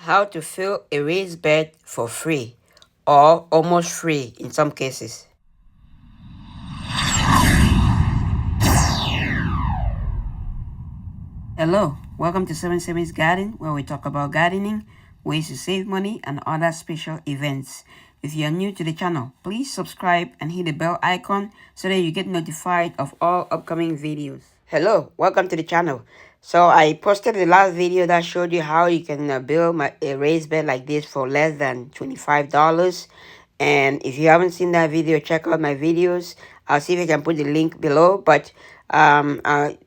How to fill a raised bed for free or almost free in some cases. Hello, welcome to 7 Garden, where we talk about gardening, ways to save money, and other special events. If you are new to the channel, please subscribe and hit the bell icon so that you get notified of all upcoming videos. Hello, welcome to the channel. So I posted the last video that showed you how you can build a raised bed like this for less than $25. And if you haven't seen that video, check out my videos. I'll see if I can put the link below. But I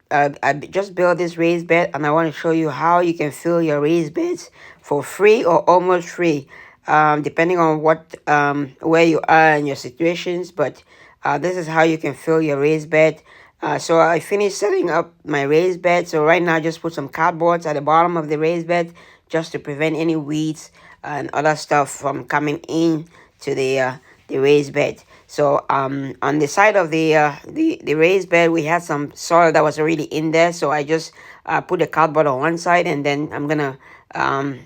just built this raised bed, and I want to show you how you can fill your raised beds for free or almost free, depending on what where you are in your situations. But this is how you can fill your raised bed. So I finished setting up my raised bed. So right now, I just put some cardboards at the bottom of the raised bed just to prevent any weeds and other stuff from coming in to the raised bed. So on the side of the raised bed, we had some soil that was already in there. So I just put the cardboard on one side, and then I'm gonna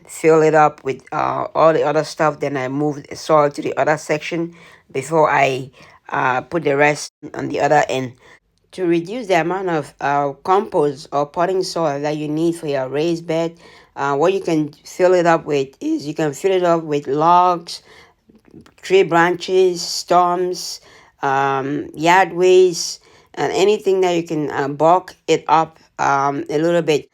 fill it up with all the other stuff. Then I moved the soil to the other section before I put the rest on the other end. To reduce the amount of compost or potting soil that you need for your raised bed, what you can fill it up with is you can fill it up with logs, tree branches, stumps, yard waste, and anything that you can bulk it up a little bit.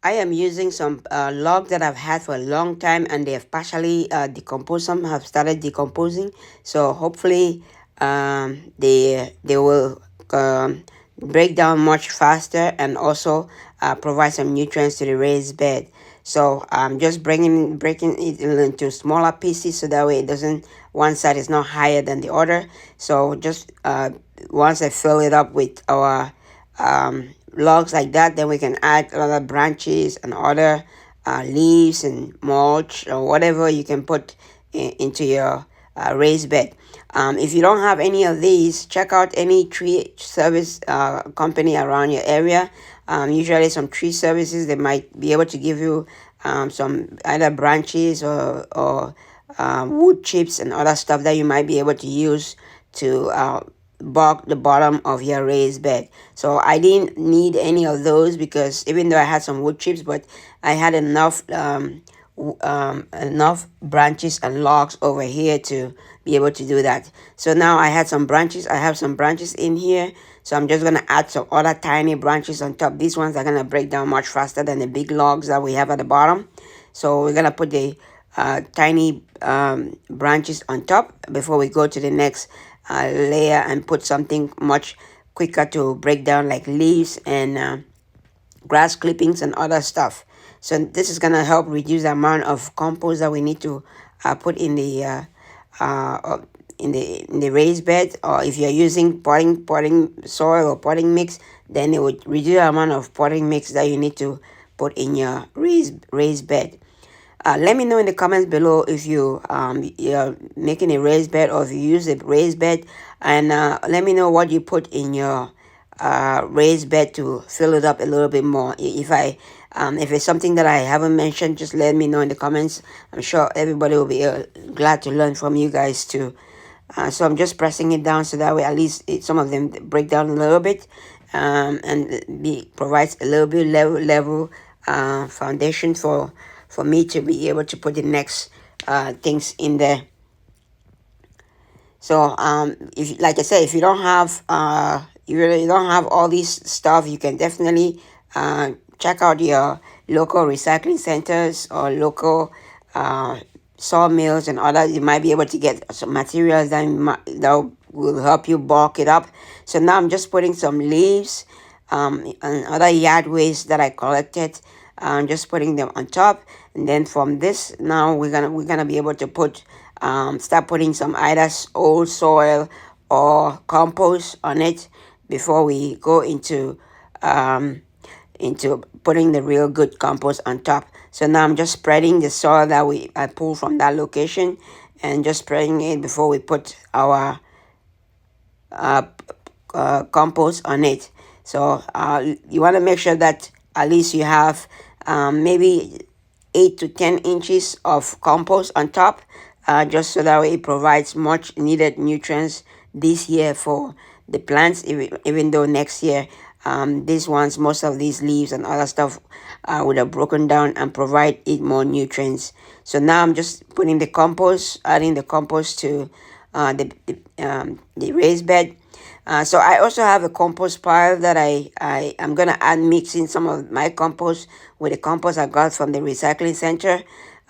I am using some logs that I've had for a long time, and they have partially decomposed. Some have started decomposing, so hopefully they will break down much faster and also provide some nutrients to the raised bed. So I'm just breaking it into smaller pieces so that way it doesn't, one side is not higher than the other. So just once I fill it up with our logs like that, then we can add other branches and other leaves and mulch or whatever you can put into your raised bed. If you don't have any of these, check out any tree service company around your area. Usually some tree services, they might be able to give you some either branches or wood chips and other stuff that you might be able to use to bulk the bottom of your raised bed. So I didn't need any of those because even though I had some wood chips, but I had enough branches and logs over here to be able to do that. So now I have some branches in here, so I'm just gonna add some other tiny branches on top. These ones are gonna break down much faster than the big logs that we have at the bottom. So we're gonna put the tiny branches on top before we go to the next layer and put something much quicker to break down, like leaves and grass clippings and other stuff. So this is going to help reduce the amount of compost that we need to put in the raised bed. Or if you're using potting soil or potting mix, then it would reduce the amount of potting mix that you need to put in your raised bed. Let me know in the comments below if you're making a raised bed or if you use a raised bed, and let me know what you put in your raised bed to fill it up a little bit more. If it's something that I haven't mentioned, just let me know in the comments. I'm sure everybody will be glad to learn from you guys too. So I'm just pressing it down so that way at least some of them break down a little bit, and provides a little bit level foundation for me to be able to put the next things in there. So if, like I said, if you don't have you really don't have all these stuff, you can definitely check out your local recycling centers or local sawmills and others. You might be able to get some materials that will help you bulk it up. So now I'm just putting some leaves and other yard waste that I collected. I'm just putting them on top, and then from this now we're gonna be able to put start putting some either old soil or compost on it before we go into putting the real good compost on top. So now I'm just spreading the soil that I pulled from that location, and just spreading it before we put our compost on it. So you want to make sure that at least you have maybe 8 to 10 inches of compost on top, just so that way it provides much needed nutrients this year for the plants, even though next year these ones, most of these leaves and other stuff would have broken down and provide it more nutrients. So now I'm just putting the compost, adding the compost to the raised bed. So I also have a compost pile that I am gonna add, mixing some of my compost with the compost I got from the recycling center.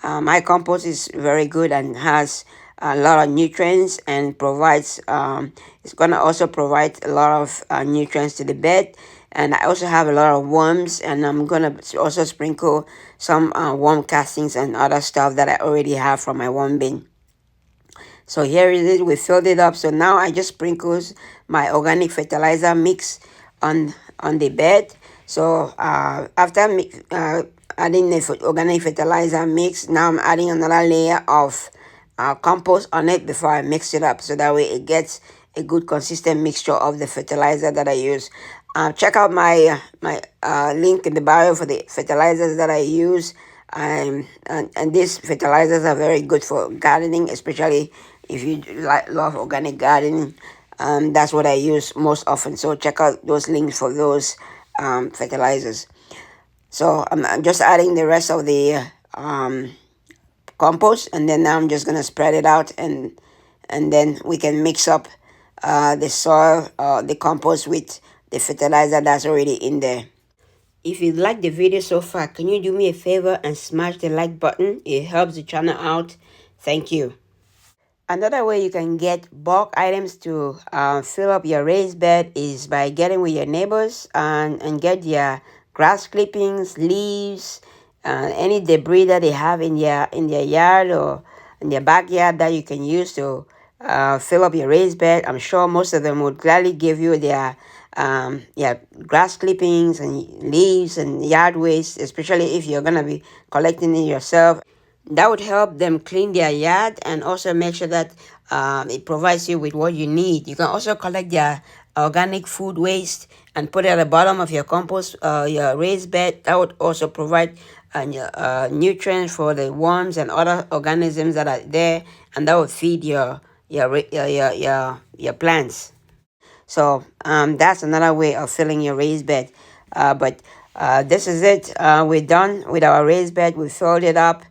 My compost is very good and has a lot of nutrients and provides it's gonna also provide a lot of nutrients to the bed. And I also have a lot of worms, and I'm gonna also sprinkle some worm castings and other stuff that I already have from my worm bin. So here it is, we filled it up. So now I just sprinkles my organic fertilizer mix on the bed. So after adding the organic fertilizer mix, now I'm adding another layer of compost on it before I mix it up, so that way it gets a good consistent mixture of the fertilizer that I use. Check out my link in the bio for the fertilizers that I use. And these fertilizers are very good for gardening, especially if you love organic gardening. That's what I use most often. So check out those links for those fertilizers. So I'm just adding the rest of the compost, and then now I'm just gonna spread it out, and then we can mix up the soil, the compost with the fertilizer that's already in there. If you like the video so far, can you do me a favor and smash the like button? It helps the channel out. Thank you. Another way you can get bulk items to fill up your raised bed is by getting with your neighbors and get their grass clippings, leaves, any debris that they have in their yard or in their backyard that you can use to fill up your raised bed. I'm sure most of them would gladly give you their grass clippings and leaves and yard waste, especially if you're gonna be collecting it yourself. That would help them clean their yard and also make sure that it provides you with what you need. You can also collect their organic food waste and put it at the bottom of your compost, your raised bed. That would also provide nutrients for the worms and other organisms that are there, and that would feed your plants. So that's another way of filling your raised bed. But this is it. We're done with our raised bed. We filled it up,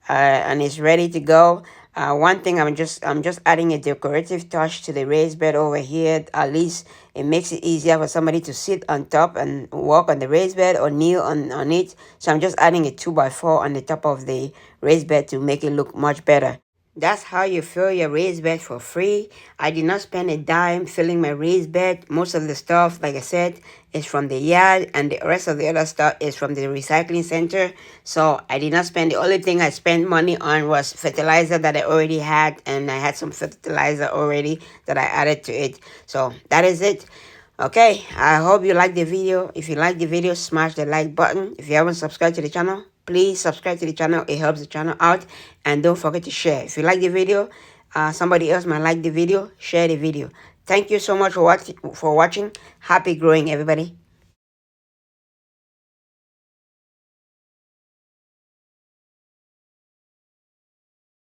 and it's ready to go. One thing, I'm just adding a decorative touch to the raised bed over here. At least it makes it easier for somebody to sit on top and walk on the raised bed or kneel on it. So I'm just adding a 2x4 on the top of the raised bed to make it look much better. That's how you fill your raised bed for free. I did not spend a dime filling my raised bed. Most of the stuff, like I said, is from the yard, and the rest of the other stuff is from the recycling center. So I did not spend. The only thing I spent money on was fertilizer that I already had, and I had some fertilizer already that I added to it. So that is it. Okay, I hope you like the video. If you like the video, smash the like button. If you haven't subscribed to the channel, please subscribe to the channel. It helps the channel out. And don't forget to share. If you like the video, somebody else might like the video, share the video. Thank you so much for watching. Happy growing, everybody.